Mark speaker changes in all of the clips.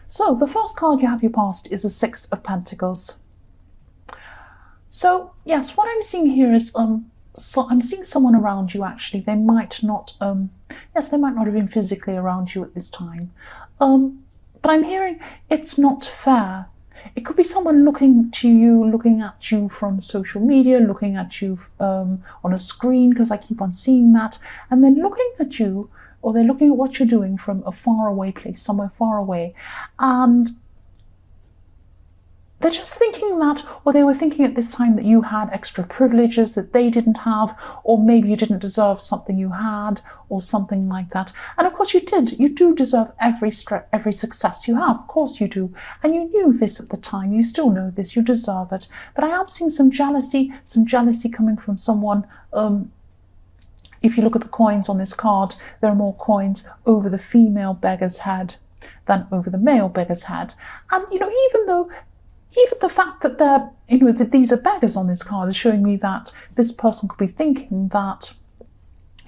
Speaker 1: So the first card you have your past is the Six of Pentacles. So yes, what I'm seeing here is so I'm seeing someone around you. Actually, they might not they might not have been physically around you at this time, but I'm hearing it's not fair. It could be someone looking at you from social media, looking at you on a screen, because I keep on seeing that, and then looking at you, or they're looking at what you're doing from a faraway place, somewhere far away, and they're just thinking that, or they were thinking at this time that you had extra privileges that they didn't have, or maybe you didn't deserve something you had, or something like that. And of course you did. You do deserve every success you have. Of course you do. And you knew this at the time. You still know this. You deserve it. But I am seeing some jealousy coming from someone. If you look at the coins on this card, there are more coins over the female beggar's head than over the male beggar's head. And, even the fact that that these are beggars on this card is showing me that this person could be thinking that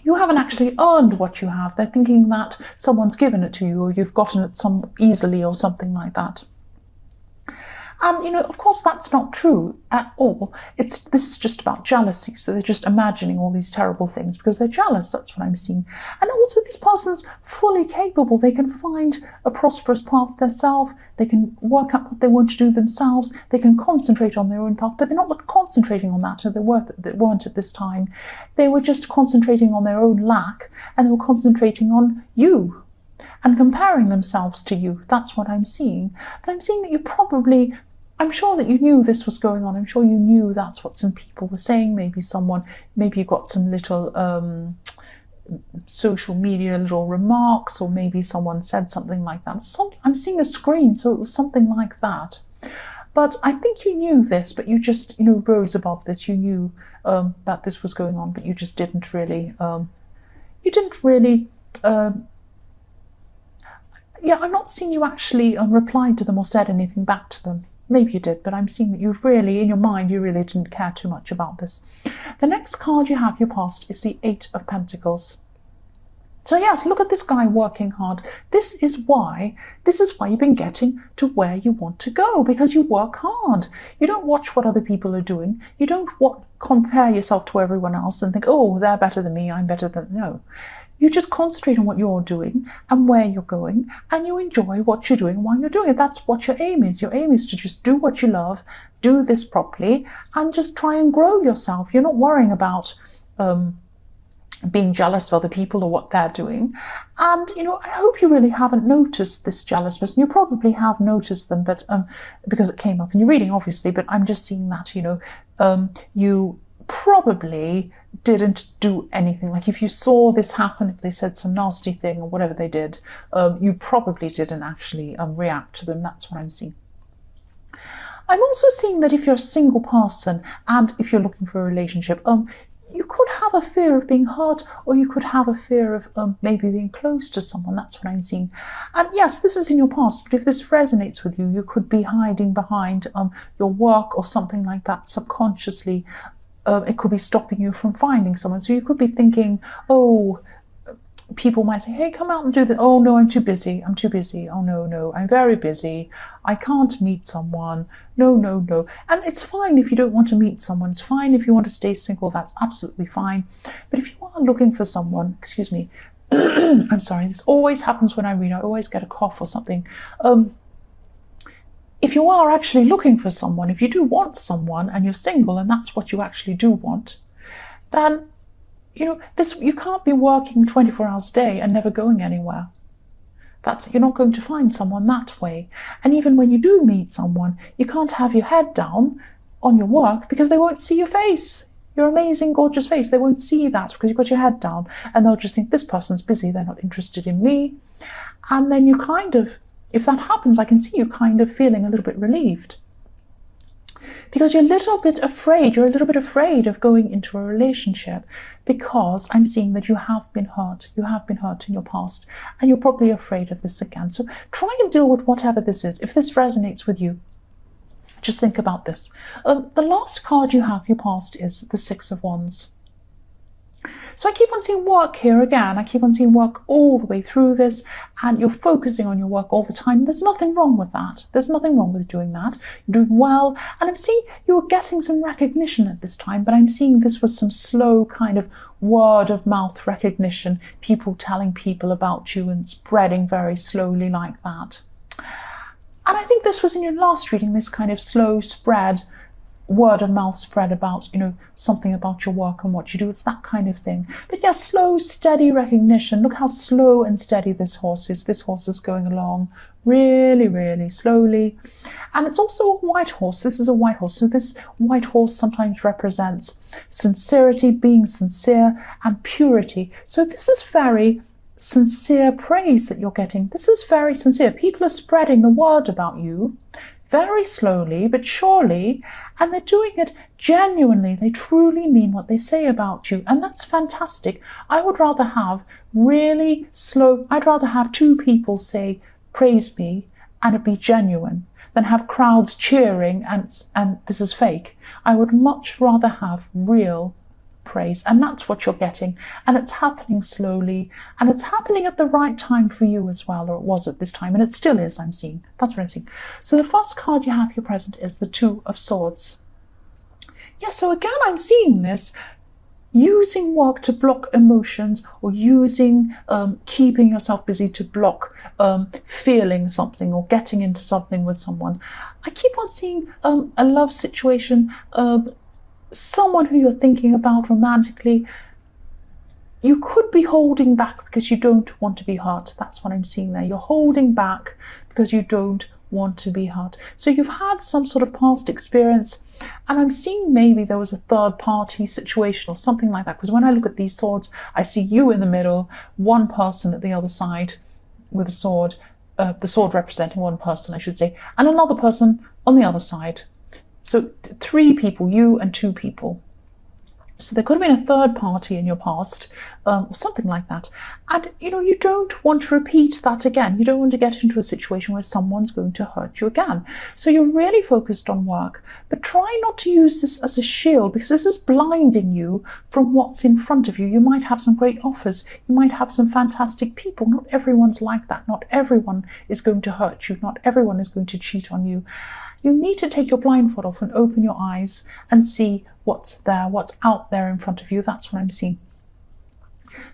Speaker 1: you haven't actually earned what you have. They're thinking that someone's given it to you, or you've gotten it easily, or something like that. And, of course, that's not true at all. This is just about jealousy. So they're just imagining all these terrible things because they're jealous. That's what I'm seeing. And also, this person's fully capable. They can find a prosperous path themselves. They can work out what they want to do themselves. They can concentrate on their own path, but they're not concentrating on that. So they weren't at this time. They were just concentrating on their own lack, and they were concentrating on you and comparing themselves to you. That's what I'm seeing. But I'm seeing that I'm sure that you knew this was going on. I'm sure you knew that's what some people were saying. Maybe you got some little social media little remarks, or maybe someone said something like that. I'm seeing a screen, so it was something like that. But I think you knew this, but you just, rose above this. You knew that this was going on, but you just didn't really, I'm not seeing you actually replied to them or said anything back to them. Maybe you did, but I'm seeing that in your mind, you really didn't care too much about this. The next card you have your past is the Eight of Pentacles. So yes, look at this guy working hard. This is why you've been getting to where you want to go, because you work hard. You don't watch what other people are doing. You don't compare yourself to everyone else and think, oh, they're better than me, I'm better than... No. You just concentrate on what you're doing and where you're going, and you enjoy what you're doing while you're doing it. That's what your aim is. Your aim is to just do what you love, do this properly, and just try and grow yourself. You're not worrying about being jealous of other people or what they're doing. And, I hope you really haven't noticed this jealous person. You probably have noticed them, but because it came up in your reading, obviously, but I'm just seeing that, you probably didn't do anything. Like if you saw this happen, if they said some nasty thing or whatever they did, you probably didn't actually react to them. That's what I'm seeing. I'm also seeing that if you're a single person and if you're looking for a relationship, you could have a fear of being hurt, or you could have a fear of maybe being close to someone. That's what I'm seeing. And yes, this is in your past, but if this resonates with you, you could be hiding behind your work or something like that subconsciously. It could be stopping you from finding someone. So you could be thinking, oh, people might say, hey, come out and do this. Oh, no, I'm too busy. Oh, no, I'm very busy. I can't meet someone. No. And it's fine if you don't want to meet someone. It's fine if you want to stay single. That's absolutely fine. But if you are looking for someone, excuse me, I'm sorry, this always happens when I read. I always get a cough or something. If you are actually looking for someone, if you do want someone and you're single and that's what you actually do want, then, you can't be working 24 hours a day and never going anywhere. You're not going to find someone that way. And even when you do meet someone, you can't have your head down on your work because they won't see your face. Your amazing, gorgeous face. They won't see that because you've got your head down, and they'll just think this person's busy. They're not interested in me. And then if that happens, I can see you kind of feeling a little bit relieved, because you're a little bit afraid. You're a little bit afraid of going into a relationship because I'm seeing that you have been hurt. You have been hurt in your past, and you're probably afraid of this again. So try and deal with whatever this is. If this resonates with you, just think about this. The last card you have your past is the Six of Wands. So I keep on seeing work here again. I keep on seeing work all the way through this, and you're focusing on your work all the time. There's nothing wrong with that. There's nothing wrong with doing that. You're doing well, and I'm seeing you're getting some recognition at this time, but I'm seeing this was some slow kind of word of mouth recognition, people telling people about you and spreading very slowly like that. And I think this was in your last reading, this kind of slow spread, word of mouth spread about, something about your work and what you do. It's that kind of thing. But yeah, slow, steady recognition. Look how slow and steady this horse is. This horse is going along really, really slowly. And it's also a white horse. This is a white horse. So this white horse sometimes represents sincerity, being sincere, and purity. So this is very sincere praise that you're getting. This is very sincere. People are spreading the word about you very slowly but surely, and they're doing it genuinely. They truly mean what they say about you, and that's fantastic. I would rather have I'd rather have two people say praise me and it be genuine than have crowds cheering and this is fake. I would much rather have real praise, and that's what you're getting, and it's happening slowly, and it's happening at the right time for you as well, or it was at this time, and it still is. I'm seeing that's what I'm seeing. So the first card you have here present is the Two of Swords. Yeah, so again I'm seeing this using work to block emotions, or using keeping yourself busy to block feeling something or getting into something with someone. I keep on seeing a love situation, someone who you're thinking about romantically. You could be holding back because you don't want to be hurt. That's what I'm seeing there. You're holding back because you don't want to be hurt. So you've had some sort of past experience, and I'm seeing maybe there was a third party situation or something like that, because when I look at these swords, I see you in the middle, one person at the other side with a sword, the sword representing one person, I should say, and another person on the other side. So three people, you and two people. So there could have been a third party in your past, or something like that. And, you don't want to repeat that again. You don't want to get into a situation where someone's going to hurt you again. So you're really focused on work, but try not to use this as a shield, because this is blinding you from what's in front of you. You might have some great offers. You might have some fantastic people. Not everyone's like that. Not everyone is going to hurt you. Not everyone is going to cheat on you. You need to take your blindfold off and open your eyes and see what's there, what's out there in front of you. That's what I'm seeing.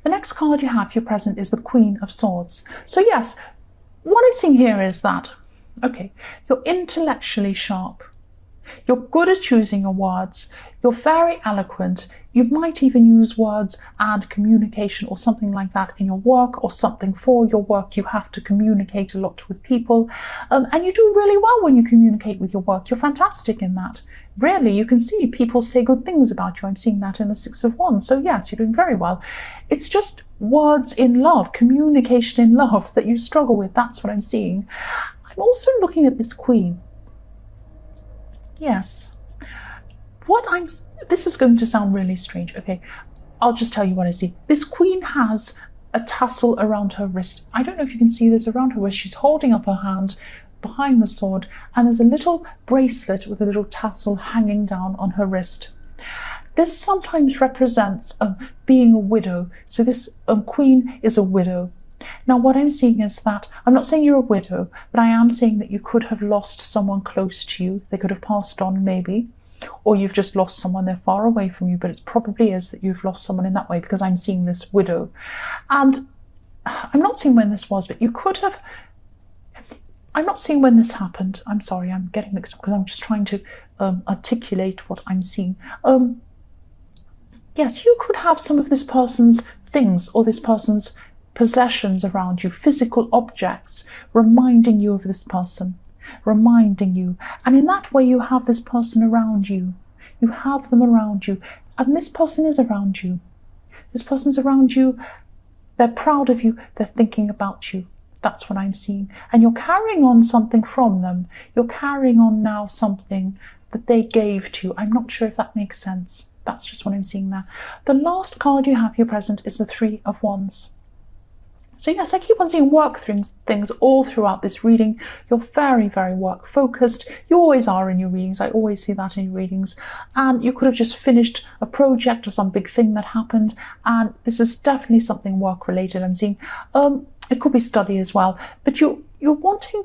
Speaker 1: The next card you have here present is the Queen of Swords. So yes, what I'm seeing here is that, okay, you're intellectually sharp. You're good at choosing your words. You're very eloquent. You might even use words and communication or something like that in your work, or something for your work. You have to communicate a lot with people, and you do really well when you communicate with your work. You're fantastic in that. Really, you can see people say good things about you. I'm seeing that in the Six of Wands. So yes, you're doing very well. It's just words in love, communication in love that you struggle with. That's what I'm seeing. I'm also looking at this Queen. Yes. This is going to sound really strange. Okay, I'll just tell you what I see. This Queen has a tassel around her wrist. I don't know if you can see this around her wrist. She's holding up her hand behind the sword, and there's a little bracelet with a little tassel hanging down on her wrist. This sometimes represents being a widow. So this Queen is a widow. Now, what I'm seeing is that, I'm not saying you're a widow, but I am saying that you could have lost someone close to you. They could have passed on maybe, or you've just lost someone, they're far away from you, but it probably is that you've lost someone in that way, because I'm seeing this widow. And I'm not seeing when this was, but you could have, I'm not seeing when this happened. I'm sorry, I'm getting mixed up because I'm just trying to articulate what I'm seeing. Yes, you could have some of this person's things or this person's possessions around you, physical objects reminding you of this person, reminding you. And in that way, you have this person around you. You have them around you. And this person is around you. This person's around you. They're proud of you. They're thinking about you. That's what I'm seeing. And you're carrying on something from them. You're carrying on now something that they gave to you. I'm not sure if that makes sense. That's just what I'm seeing there. The last card you have here present is the Three of Wands. So yes, I keep on seeing work things all throughout this reading. You're very, very work focused. You always are in your readings. I always see that in your readings. And you could have just finished a project or some big thing that happened. And this is definitely something work related. I'm seeing it could be study as well. But you're wanting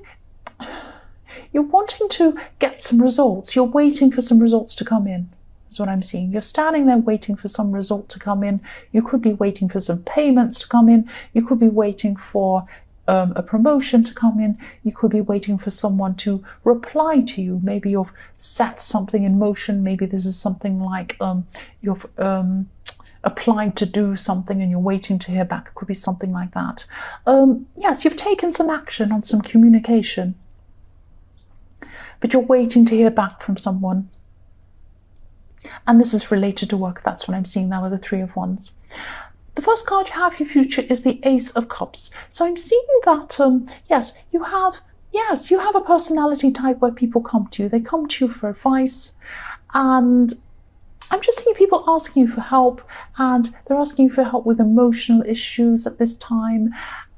Speaker 1: to get some results. You're waiting for some results to come in. Is what I'm seeing. You're standing there waiting for some result to come in. You could be waiting for some payments to come in. You could be waiting for a promotion to come in. You could be waiting for someone to reply to you. Maybe you've set something in motion. Maybe this is something like you've applied to do something and you're waiting to hear back. It could be something like that. Yes, you've taken some action on some communication, but you're waiting to hear back from someone. And this is related to work. That's what I'm seeing now with the Three of Wands. The first card you have for your future is the Ace of Cups. So I'm seeing that, yes, you have a personality type where people come to you. They come to you for advice. And I'm just seeing people asking you for help. And they're asking you for help with emotional issues at this time,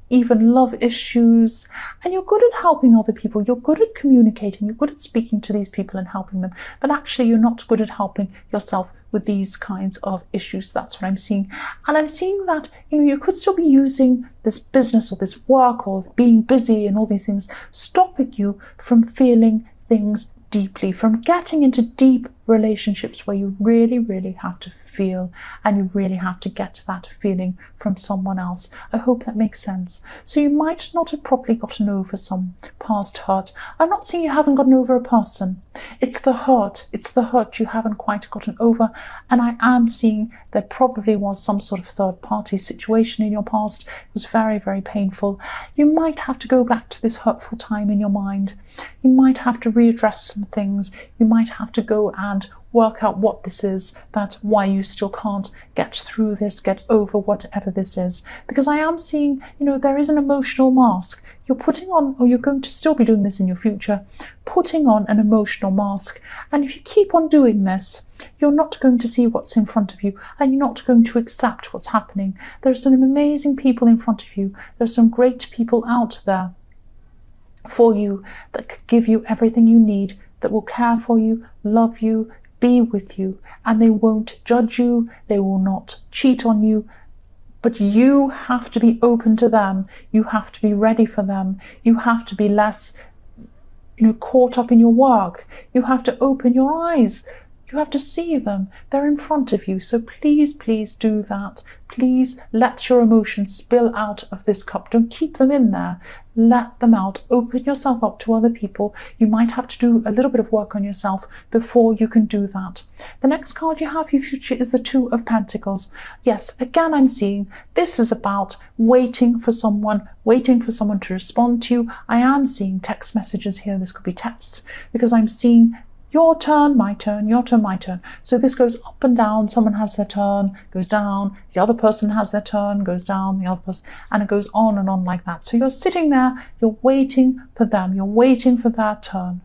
Speaker 1: even love issues, and you're good at helping other people. You're good at communicating. You're good at speaking to these people and helping them. But actually, you're not good at helping yourself with these kinds of issues. That's what I'm seeing. And I'm seeing that, you could still be using this business or this work or being busy and all these things, stopping you from feeling things deeply, from getting into deep relationships where you really, really have to feel and you really have to get that feeling from someone else. I hope that makes sense. So you might not have properly gotten over some past hurt. I'm not saying you haven't gotten over a person. It's the hurt. It's the hurt you haven't quite gotten over. And I am seeing there probably was some sort of third party situation in your past. It was very, very painful. You might have to go back to this hurtful time in your mind. You might have to readdress some things. You might have to go and work out what this is, that's why you still can't get through this, get over whatever this is. Because I am seeing, there is an emotional mask. You're putting on, or you're going to still be doing this in your future, putting on an emotional mask. And if you keep on doing this, you're not going to see what's in front of you and you're not going to accept what's happening. There are some amazing people in front of you. There are some great people out there for you that could give you everything you need, that will care for you, love you, be with you, and they won't judge you, they will not cheat on you, but you have to be open to them, you have to be ready for them, you have to be less caught up in your work, you have to open your eyes, you have to see them, they're in front of you. So please, please do that. Please let your emotions spill out of this cup. Don't keep them in there. Let them out. Open yourself up to other people. You might have to do a little bit of work on yourself before you can do that. The next card you have for your future is the Two of Pentacles. Yes, again, I'm seeing this is about waiting for someone to respond to you. I am seeing text messages here. This could be texts because I'm seeing your turn, my turn, your turn, my turn. So this goes up and down. Someone has their turn, goes down. The other person has their turn, goes down. The other person, and it goes on and on like that. So you're sitting there, you're waiting for them. You're waiting for their turn.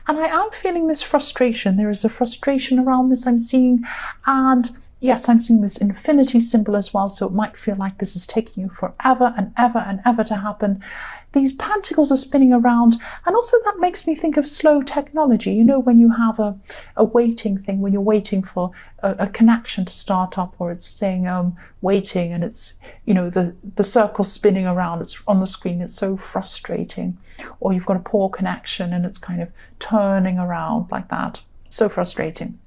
Speaker 1: And I am feeling this frustration. There is a frustration around this I'm seeing. And yes, I'm seeing this infinity symbol as well. So it might feel like this is taking you forever and ever and ever to happen. These pentacles are spinning around, and also that makes me think of slow technology. When you have a waiting thing, when you're waiting for a connection to start up, or it's saying waiting, and it's the circle spinning around, it's on the screen, it's so frustrating. Or you've got a poor connection and it's kind of turning around like that. So frustrating.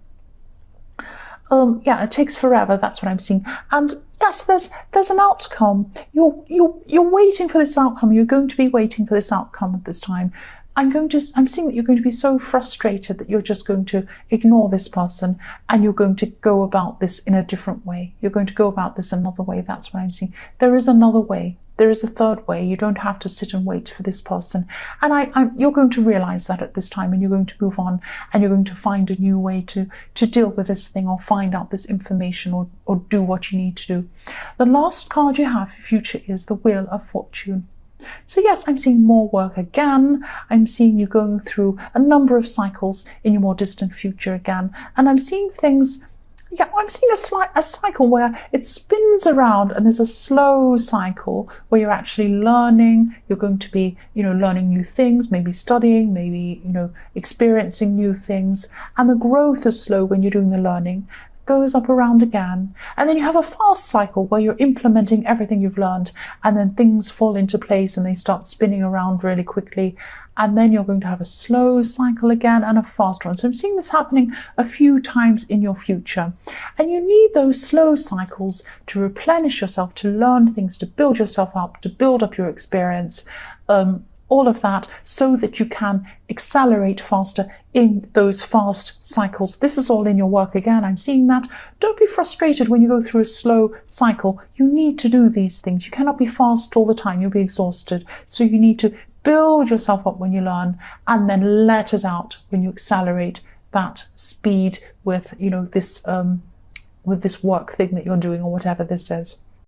Speaker 1: Yeah, it takes forever. That's what I'm seeing. And yes, there's an outcome. You're waiting for this outcome. You're going to be waiting for this outcome at this time. I'm seeing that you're going to be so frustrated that you're just going to ignore this person and you're going to go about this in a different way. You're going to go about this another way. That's what I'm seeing. There is another way. There is a third way. You don't have to sit and wait for this person. And you're going to realize that at this time, and you're going to move on, and you're going to find a new way to deal with this thing, or find out this information, or do what you need to do. The last card you have for future is the Wheel of Fortune. So yes, I'm seeing more work again. I'm seeing you going through a number of cycles in your more distant future again. And I'm seeing things Yeah, I'm seeing a cycle where it spins around, and there's a slow cycle where you're actually learning. You're going to be, learning new things, maybe studying, maybe, experiencing new things. And the growth is slow when you're doing the learning. Goes up around again. And then you have a fast cycle where you're implementing everything you've learned, and then things fall into place and they start spinning around really quickly. And then you're going to have a slow cycle again and a fast one. So I'm seeing this happening a few times in your future. And you need those slow cycles to replenish yourself, to learn things, to build yourself up, to build up your experience, all of that, so that you can accelerate faster in those fast cycles. This is all in your work again. I'm seeing that. Don't be frustrated when you go through a slow cycle. You need to do these things. You cannot be fast all the time. You'll be exhausted. So you need to build yourself up when you learn, and then let it out when you accelerate that speed with, this work thing that you're doing, or whatever this is.